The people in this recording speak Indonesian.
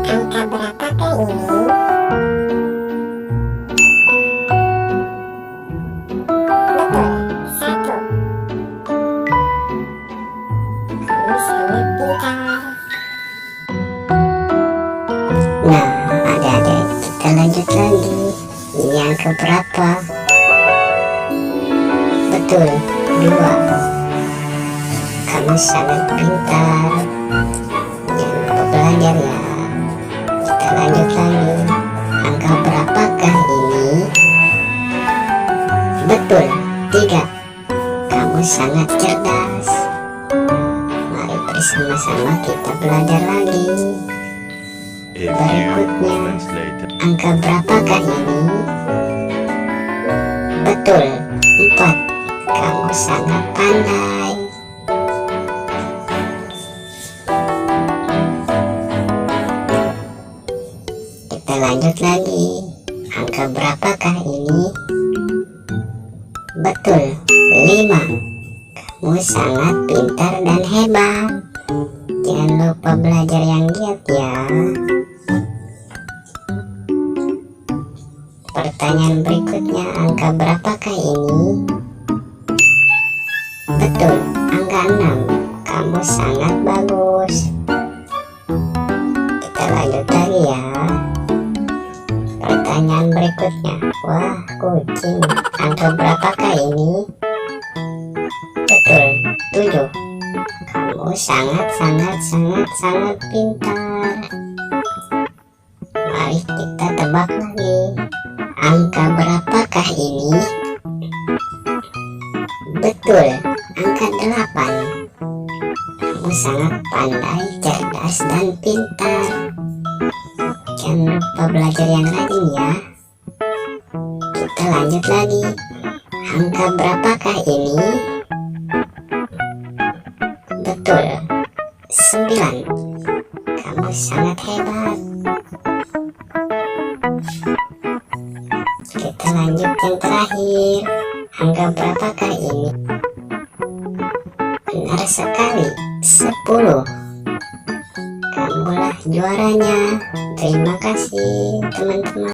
Angka berapakah ini? Betul, 1. Kamu sangat pintar. Nah, adik-adik, kita lanjut lagi. Ini angka berapa? Betul, 2. Kamu sangat pintar. Jangan lupa belajar ya. Kita lanjut lagi. Angka berapakah ini? Betul, 3. Kamu sangat cerdas. Mari bersama-sama kita belajar lagi. A few Berikutnya, moments later. angka berapakah ini? Betul, 4. Kamu sangat pandai. Kita lanjut lagi. Angka berapakah ini? Betul, 5. Kamu sangat pintar dan hebat. Jangan lupa belajar yang giat ya. Pertanyaan berikutnya, angka berapakah ini? Betul, angka 6. Kamu sangat bagus. Kita lanjut lagi ya. Pertanyaan berikutnya, wah kucing. Angka berapakah ini? Betul, 7. Kamu sangat pintar. Mari kita tebak lagi. Angka berapakah ini? Betul, angka 8. Kamu sangat pandai, cerdas, dan pintar. Jangan lupa belajar yang rajin ya. Kita lanjut lagi. Angka berapakah ini? Betul, 9. Kamu sangat hebat. Kita lanjut yang terakhir. Angka berapakah ini? Benar sekali, 10. Kamulah juaranya. Terima kasih teman-teman.